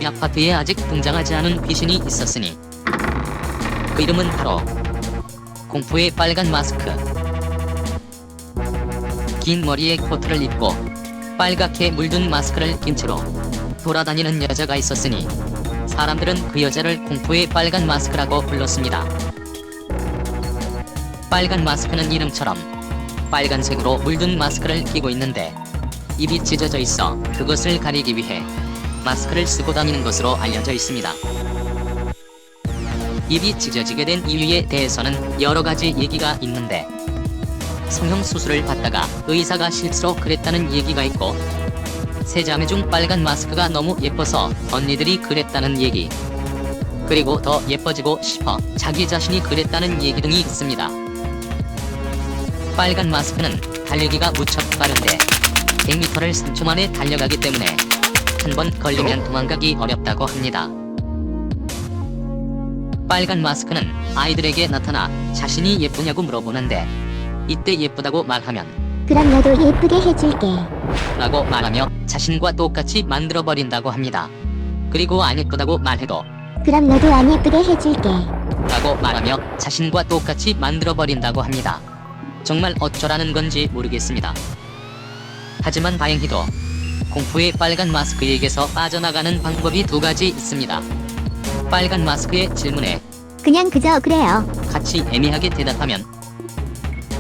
신비 아파트에 아직 등장하지 않은 귀신이 있었으니 그 이름은 바로 공포의 빨간 마스크. 긴 머리에 코트를 입고 빨갛게 물든 마스크를 낀 채로 돌아다니는 여자가 있었으니 사람들은 그 여자를 공포의 빨간 마스크라고 불렀습니다. 빨간 마스크는 이름처럼 빨간색으로 물든 마스크를 끼고 있는데 입이 찢어져 있어 그것을 가리기 위해 마스크를 쓰고 다니는 것으로 알려져 있습니다. 입이 찢어지게 된 이유에 대해서는 여러 가지 얘기가 있는데 성형수술을 받다가 의사가 실수로 그랬다는 얘기가 있고 세자매 중 빨간 마스크가 너무 예뻐서 언니들이 그랬다는 얘기, 그리고 더 예뻐지고 싶어 자기 자신이 그랬다는 얘기 등이 있습니다. 빨간 마스크는 달리기가 무척 빠른데 100m를 3초 만에 달려가기 때문에 한 번 걸리면 도망가기 어렵다고 합니다. 빨간 마스크는 아이들에게 나타나 자신이 예쁘냐고 물어보는데 이때 예쁘다고 말하면 그럼 너도 예쁘게 해줄게 라고 말하며 자신과 똑같이 만들어버린다고 합니다. 그리고 안 예쁘다고 말해도 그럼 너도 안 예쁘게 해줄게 라고 말하며 자신과 똑같이 만들어버린다고 합니다. 정말 어쩌라는 건지 모르겠습니다. 하지만 다행히도 공포의 빨간 마스크에게서 빠져나가는 방법이 두 가지 있습니다. 빨간 마스크의 질문에 그냥 그저 그래요 같이 애매하게 대답하면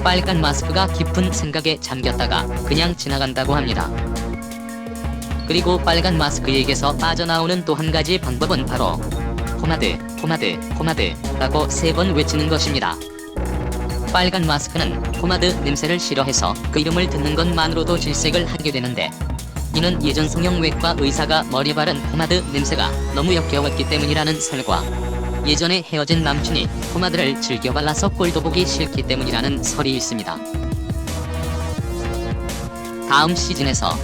빨간 마스크가 깊은 생각에 잠겼다가 그냥 지나간다고 합니다. 그리고 빨간 마스크에게서 빠져나오는 또 한 가지 방법은 바로 포마드, 포마드, 포마드 라고 3번 외치는 것입니다. 빨간 마스크는 포마드 냄새를 싫어해서 그 이름을 듣는 것만으로도 질색을 하게 되는데 이는 예전 성형외과 의사가 머리에 바른 포마드 냄새가 너무 역겨웠기 때문이라는 설과 예전에 헤어진 남친이 포마드를 즐겨 발라서 꼴도 보기 싫기 때문이라는 설이 있습니다. 다음 시즌에서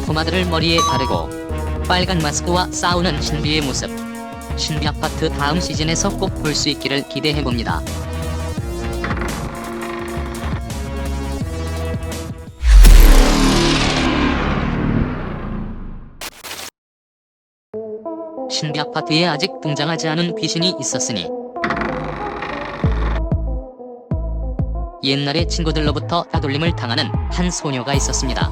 포마드를 머리에 바르고 빨간 마스크와 싸우는 신비의 모습, 신비 아파트 다음 시즌에서 꼭 볼 수 있기를 기대해봅니다. 신비 아파트에 아직 등장하지 않은 귀신이 있었으니 옛날에 친구들로부터 따돌림을 당하는 한 소녀가 있었습니다.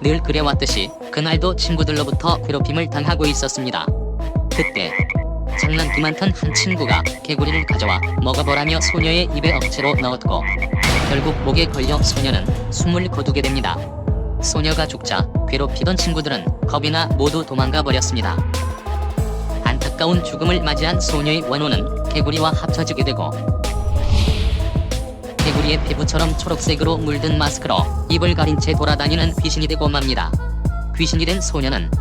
늘 그래왔듯이 그날도 친구들로부터 괴롭힘을 당하고 있었습니다. 그때 장난기 많던 한 친구가 개구리를 가져와 먹어보라며 소녀의 입에 억지로 넣었고 결국 목에 걸려 소녀는 숨을 거두게 됩니다. 소녀가 죽자 괴롭히던 친구들은 겁이 나 모두 도망가 버렸습니다. 안타까운 죽음을 맞이한 소녀의 원혼은 개구리와 합쳐지게 되고 개구리의 피부처럼 초록색으로 물든 마스크로 입을 가린 채 돌아다니는 귀신이 되고 맙니다. 귀신이 된 소녀는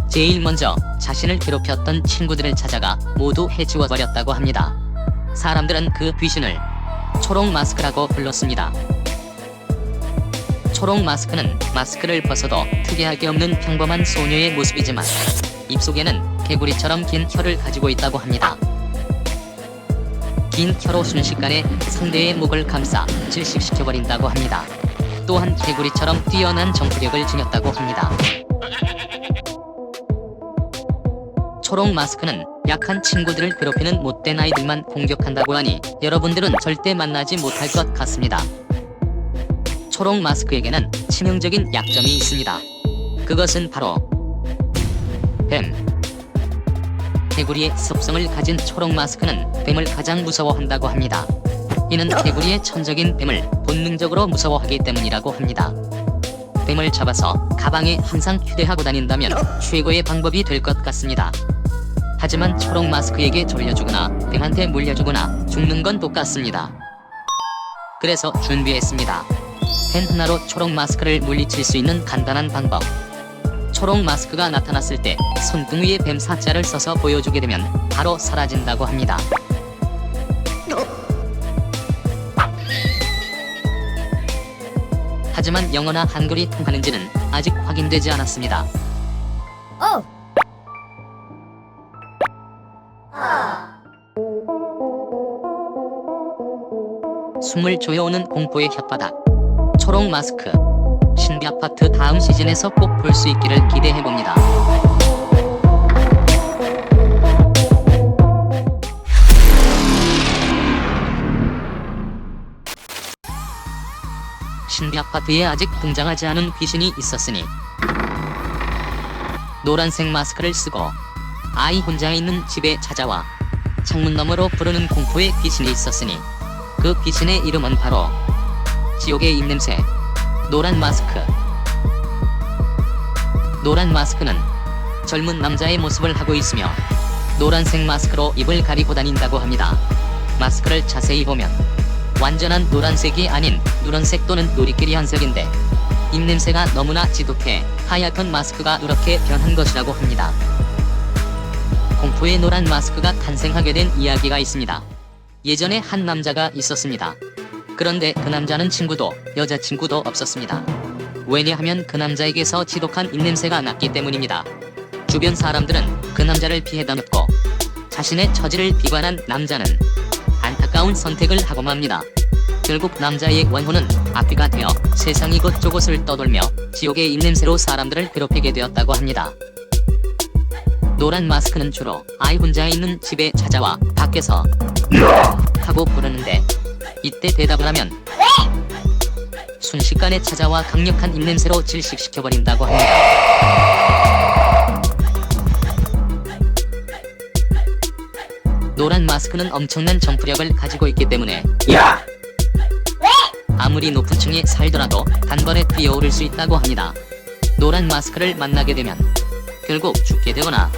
제일 먼저 자신을 괴롭혔던 친구들을 찾아가 모두 해치워 버렸다고 합니다. 사람들은 그 귀신을 초록 마스크라고 불렀습니다. 초록 마스크는 마스크를 벗어도 특이하게 없는 평범한 소녀의 모습이지만 입속에는 개구리처럼 긴 혀를 가지고 있다고 합니다. 긴 혀로 순식간에 상대의 목을 감싸 질식시켜버린다고 합니다. 또한 개구리처럼 뛰어난 정수력을 지녔다고 합니다. 초록 마스크는 약한 친구들을 괴롭히는 못된 아이들만 공격한다고 하니 여러분들은 절대 만나지 못할 것 같습니다. 초록 마스크에게는 치명적인 약점이 있습니다. 그것은 바로 뱀. 개구리의 습성을 가진 초록 마스크는 뱀을 가장 무서워한다고 합니다. 이는 개구리의 천적인 뱀을 본능적으로 무서워하기 때문이라고 합니다. 뱀을 잡아서 가방에 항상 휴대하고 다닌다면 최고의 방법이 될 것 같습니다. 하지만 초록 마스크에게 졸려주거나 뱀한테 물려주거나 죽는 건 똑같습니다. 그래서 준비했습니다. 펜 하나로 초록 마스크를 물리칠 수 있는 간단한 방법. 초록 마스크가 나타났을 때 손등위에 뱀 사자를 써서 보여주게 되면 바로 사라진다고 합니다. 하지만 영어나 한글이 통하는지는 아직 확인되지 않았습니다. 숨을 조여오는 공포의 혓바닥. 초록 마스크. 신비 아파트 다음 시즌에서 꼭 볼 수 있기를 기대해봅니다. 신비 아파트에 아직 등장하지 않은 귀신이 있었으니 노란색 마스크를 쓰고 아이 혼자 있는 집에 찾아와 창문 너머로 부르는 공포의 귀신이 있었으니 그 귀신의 이름은 바로 지옥의 입냄새 노란 마스크. 노란 마스크는 젊은 남자의 모습을 하고 있으며 노란색 마스크로 입을 가리고 다닌다고 합니다. 마스크를 자세히 보면 완전한 노란색이 아닌 누런색 또는 누리끼리 한색인데 입냄새가 너무나 지독해 하얗던 마스크가 누렇게 변한 것이라고 합니다. 공포의 노란 마스크가 탄생하게 된 이야기가 있습니다. 예전에 한 남자가 있었습니다. 그런데 그 남자는 친구도 여자친구도 없었습니다. 왜냐하면 그 남자에게서 지독한 입냄새가 났기 때문입니다. 주변 사람들은 그 남자를 피해 다녔고 자신의 처지를 비관한 남자는 안타까운 선택을 하고 맙니다. 결국 남자의 원혼은 앞뒤가 되어 세상 이곳저곳을 떠돌며 지옥의 입냄새로 사람들을 괴롭히게 되었다고 합니다. 노란 마스크는 주로 아이 혼자 있는 집에 찾아와 밖에서 하고 부르는데 이때 대답을 하면 순식간에 찾아와 강력한 입냄새로 질식시켜버린다고 합니다. 노란 마스크는 엄청난 점프력을 가지고 있기 때문에 아무리 높은 층에 살더라도 단번에 뛰어오를 수 있다고 합니다. 노란 마스크를 만나게 되면 결국 죽게 되거나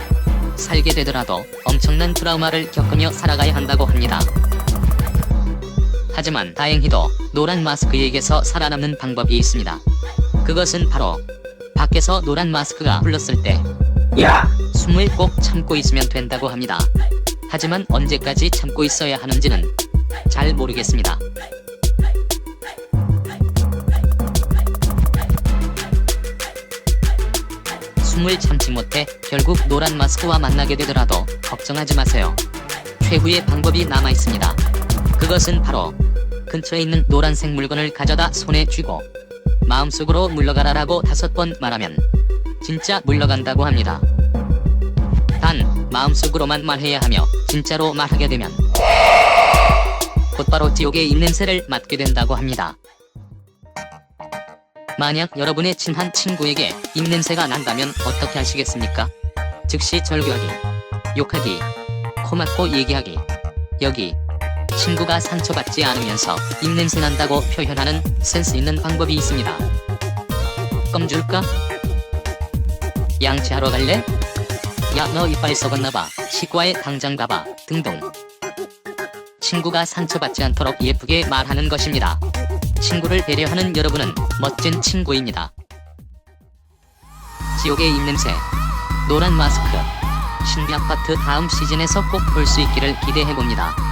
살게 되더라도 엄청난 트라우마를 겪으며 살아가야 한다고 합니다. 하지만 다행히도 노란 마스크에게서 살아남는 방법이 있습니다. 그것은 바로 밖에서 노란 마스크가 불렀을 때 숨을 꼭 참고 있으면 된다고 합니다. 하지만 언제까지 참고 있어야 하는지는 잘 모르겠습니다. 숨을 참지 못해 결국 노란 마스크와 만나게 되더라도 걱정하지 마세요. 최후의 방법이 남아 있습니다. 그것은 바로 근처에 있는 노란색 물건을 가져다 손에 쥐고 마음속으로 물러가라라고 5번 말하면 진짜 물러간다고 합니다. 단 마음속으로만 말해야 하며 진짜로 말하게 되면 곧바로 지옥의 입냄새를 맡게 된다고 합니다. 만약 여러분의 친한 친구에게 입냄새가 난다면 어떻게 하시겠습니까? 즉시 절규하기, 욕하기, 코 막고 얘기하기. 여기 친구가 상처받지 않으면서 입냄새 난다고 표현하는 센스 있는 방법이 있습니다. 껌 줄까? 양치하러 갈래? 야, 너 이빨 썩었나봐. 치과에 당장 가봐. 등등. 친구가 상처받지 않도록 예쁘게 말하는 것입니다. 친구를 배려하는 여러분은 멋진 친구입니다. 지옥의 입냄새, 노란 마스크, 신비 아파트 다음 시즌에서 꼭 볼 수 있기를 기대해봅니다.